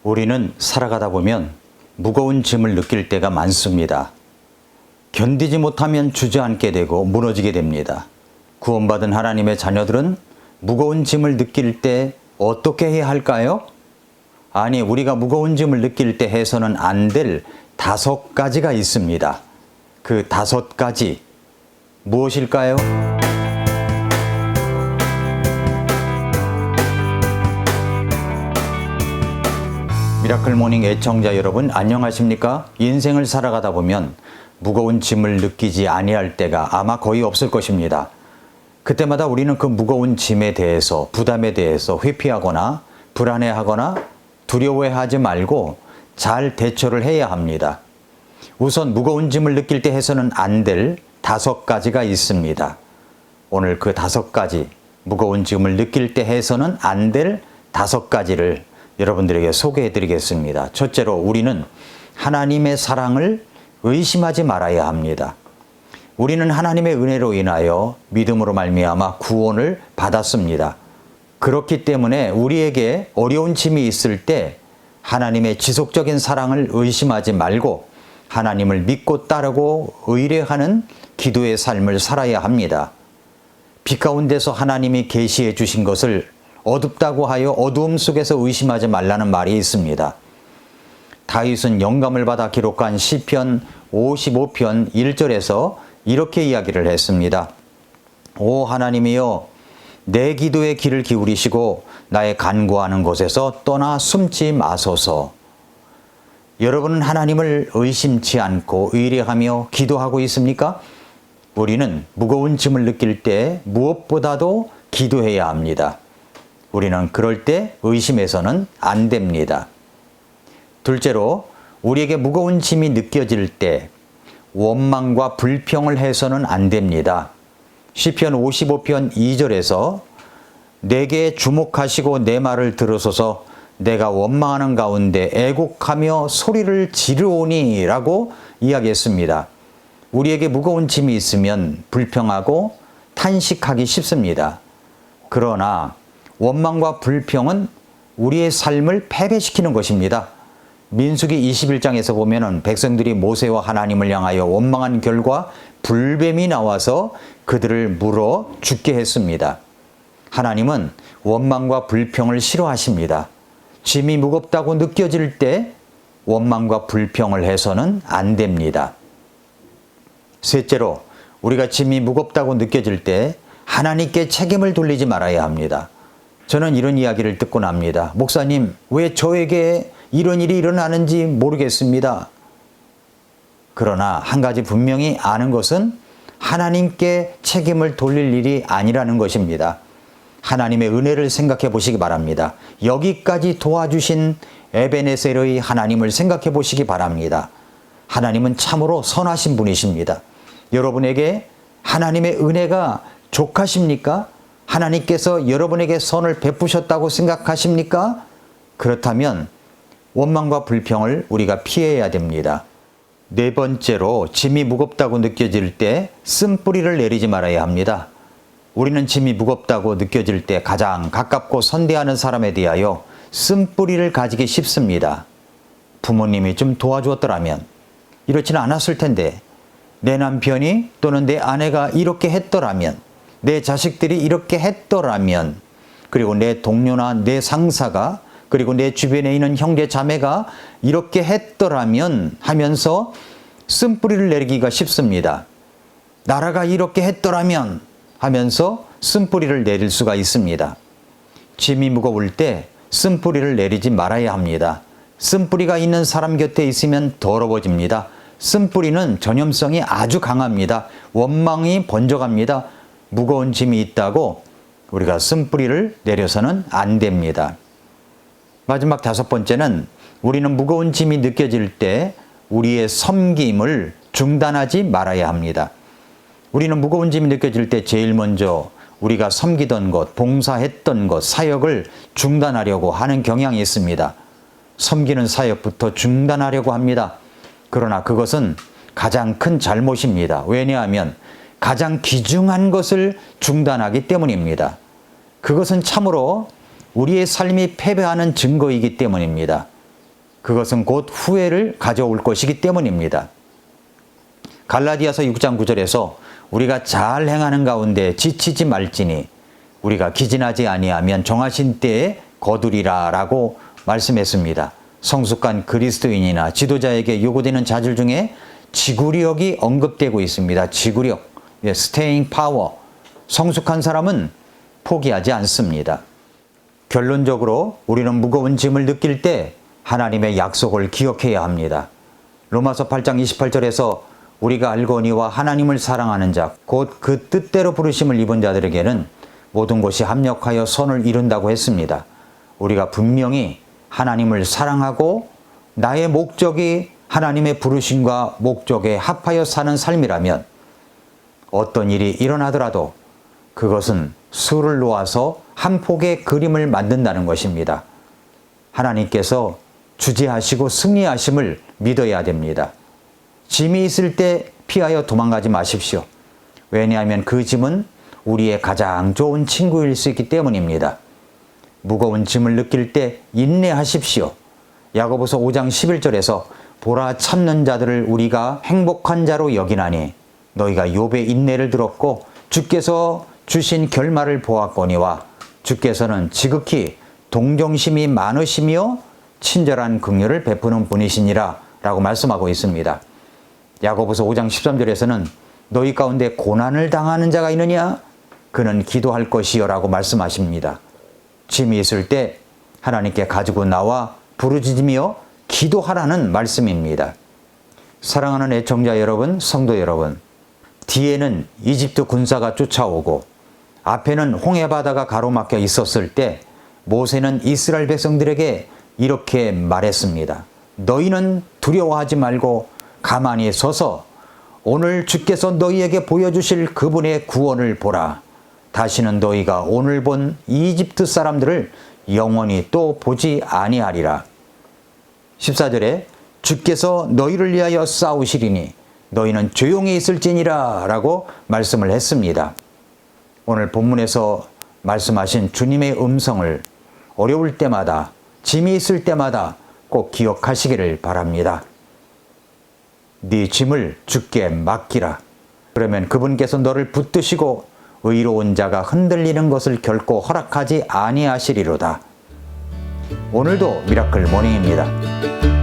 우리는 살아가다 보면 무거운 짐을 느낄 때가 많습니다. 견디지 못하면 주저앉게 되고 무너지게 됩니다. 구원받은 하나님의 자녀들은 무거운 짐을 느낄 때 어떻게 해야 할까요? 아니, 우리가 무거운 짐을 느낄 때 해서는 안 될 5가지가 있습니다. 그 5가지 무엇일까요? 미라클 모닝 애청자 여러분, 안녕하십니까? 인생을 살아가다 보면 무거운 짐을 느끼지 아니할 때가 아마 거의 없을 것입니다. 그때마다 우리는 그 무거운 짐에 대해서, 부담에 대해서 회피하거나 불안해하거나 두려워하지 말고 잘 대처를 해야 합니다. 우선 무거운 짐을 느낄 때 해서는 안 될 5가지가 있습니다. 오늘 그 5가지, 무거운 짐을 느낄 때 해서는 안 될 5가지를 여러분들에게 소개해 드리겠습니다. 첫째로, 우리는 하나님의 사랑을 의심하지 말아야 합니다. 우리는 하나님의 은혜로 인하여 믿음으로 말미암아 구원을 받았습니다. 그렇기 때문에 우리에게 어려운 짐이 있을 때 하나님의 지속적인 사랑을 의심하지 말고 하나님을 믿고 따르고 의뢰하는 기도의 삶을 살아야 합니다. 빛 가운데서 하나님이 계시해 주신 것을 어둡다고 하여 어두움 속에서 의심하지 말라는 말이 있습니다. 다윗은 영감을 받아 기록한 시편 55편 1절에서 이렇게 이야기를 했습니다. 오 하나님이여, 내 기도에 귀를 기울이시고 나의 간구하는 곳에서 떠나 숨지 마소서. 여러분은 하나님을 의심치 않고 의뢰하며 기도하고 있습니까? 우리는 무거운 짐을 느낄 때 무엇보다도 기도해야 합니다. 우리는 그럴 때 의심해서는 안 됩니다. 둘째로, 우리에게 무거운 짐이 느껴질 때 원망과 불평을 해서는 안 됩니다. 시편 55편 2절에서 내게 주목하시고 내 말을 들으소서, 내가 원망하는 가운데 애곡하며 소리를 지르오니 라고 이야기했습니다. 우리에게 무거운 짐이 있으면 불평하고 탄식하기 쉽습니다. 그러나 원망과 불평은 우리의 삶을 패배시키는 것입니다. 민수기 21장에서 보면은 백성들이 모세와 하나님을 향하여 원망한 결과 불뱀이 나와서 그들을 물어 죽게 했습니다. 하나님은 원망과 불평을 싫어하십니다. 짐이 무겁다고 느껴질 때 원망과 불평을 해서는 안 됩니다. 셋째로, 우리가 짐이 무겁다고 느껴질 때 하나님께 책임을 돌리지 말아야 합니다. 저는 이런 이야기를 듣고 납니다. 목사님, 왜 저에게 이런 일이 일어나는지 모르겠습니다. 그러나 한 가지 분명히 아는 것은 하나님께 책임을 돌릴 일이 아니라는 것입니다. 하나님의 은혜를 생각해 보시기 바랍니다. 여기까지 도와주신 에베네셀의 하나님을 생각해 보시기 바랍니다. 하나님은 참으로 선하신 분이십니다. 여러분에게 하나님의 은혜가 족하십니까? 하나님께서 여러분에게 선을 베푸셨다고 생각하십니까? 그렇다면 원망과 불평을 우리가 피해야 됩니다. 네 번째로, 짐이 무겁다고 느껴질 때 쓴뿌리를 내리지 말아야 합니다. 우리는 짐이 무겁다고 느껴질 때 가장 가깝고 선대하는 사람에 대하여 쓴뿌리를 가지기 쉽습니다. 부모님이 좀 도와주었더라면, 이렇지는 않았을 텐데, 내 남편이 또는 내 아내가 이렇게 했더라면, 내 자식들이 이렇게 했더라면, 그리고 내 동료나 내 상사가, 그리고 내 주변에 있는 형제 자매가 이렇게 했더라면 하면서 쓴뿌리를 내리기가 쉽습니다. 나라가 이렇게 했더라면 하면서 쓴뿌리를 내릴 수가 있습니다. 짐이 무거울 때 쓴뿌리를 내리지 말아야 합니다. 쓴뿌리가 있는 사람 곁에 있으면 더러워집니다. 쓴뿌리는 전염성이 아주 강합니다. 원망이 번져갑니다. 무거운 짐이 있다고 우리가 쓴뿌리를 내려서는 안 됩니다. 마지막 5번째는, 우리는 무거운 짐이 느껴질 때 우리의 섬김을 중단하지 말아야 합니다. 우리는 무거운 짐이 느껴질 때 제일 먼저 우리가 섬기던 것, 봉사했던 것, 사역을 중단하려고 하는 경향이 있습니다. 섬기는 사역부터 중단하려고 합니다. 그러나 그것은 가장 큰 잘못입니다. 왜냐하면 가장 귀중한 것을 중단하기 때문입니다. 그것은 참으로 우리의 삶이 패배하는 증거이기 때문입니다. 그것은 곧 후회를 가져올 것이기 때문입니다. 갈라디아서 6장 9절에서 우리가 잘 행하는 가운데 지치지 말지니 우리가 기진하지 아니하면 정하신 때에 거두리라 라고 말씀했습니다. 성숙한 그리스도인이나 지도자에게 요구되는 자질 중에 지구력이 언급되고 있습니다. 지구력, staying power. 성숙한 사람은 포기하지 않습니다. 결론적으로 우리는 무거운 짐을 느낄 때 하나님의 약속을 기억해야 합니다. 로마서 8장 28절에서 우리가 알거니와 하나님을 사랑하는 자, 곧 그 뜻대로 부르심을 입은 자들에게는 모든 것이 합력하여 선을 이룬다고 했습니다. 우리가 분명히 하나님을 사랑하고 나의 목적이 하나님의 부르심과 목적에 합하여 사는 삶이라면 어떤 일이 일어나더라도 그것은 수를 놓아서 한 폭의 그림을 만든다는 것입니다. 하나님께서 주재하시고 승리하심을 믿어야 됩니다. 짐이 있을 때 피하여 도망가지 마십시오. 왜냐하면 그 짐은 우리의 가장 좋은 친구일 수 있기 때문입니다. 무거운 짐을 느낄 때 인내하십시오. 야고보서 5장 11절에서 보라 참는 자들을 우리가 행복한 자로 여기나니 너희가 욥의 인내를 들었고 주께서 주신 결말을 보았거니와 주께서는 지극히 동정심이 많으시며 친절한 긍휼을 베푸는 분이시니라 라고 말씀하고 있습니다. 야고보서 5장 13절에서는 너희 가운데 고난을 당하는 자가 있느냐? 그는 기도할 것이요 라고 말씀하십니다. 짐이 있을 때 하나님께 가지고 나와 부르짖으며 기도하라는 말씀입니다. 사랑하는 애청자 여러분, 성도 여러분, 뒤에는 이집트 군사가 쫓아오고 앞에는 홍해바다가 가로막혀 있었을 때 모세는 이스라엘 백성들에게 이렇게 말했습니다. 너희는 두려워하지 말고 가만히 서서 오늘 주께서 너희에게 보여주실 그분의 구원을 보라. 다시는 너희가 오늘 본 이집트 사람들을 영원히 또 보지 아니하리라. 14절에 주께서 너희를 위하여 싸우시리니 너희는 조용히 있을지니라 라고 말씀을 했습니다. 오늘 본문에서 말씀하신 주님의 음성을 어려울 때마다 짐이 있을 때마다 꼭 기억하시기를 바랍니다. 네 짐을 주께 맡기라. 그러면 그분께서 너를 붙드시고 의로운 자가 흔들리는 것을 결코 허락하지 아니하시리로다. 오늘도 미라클 모닝입니다.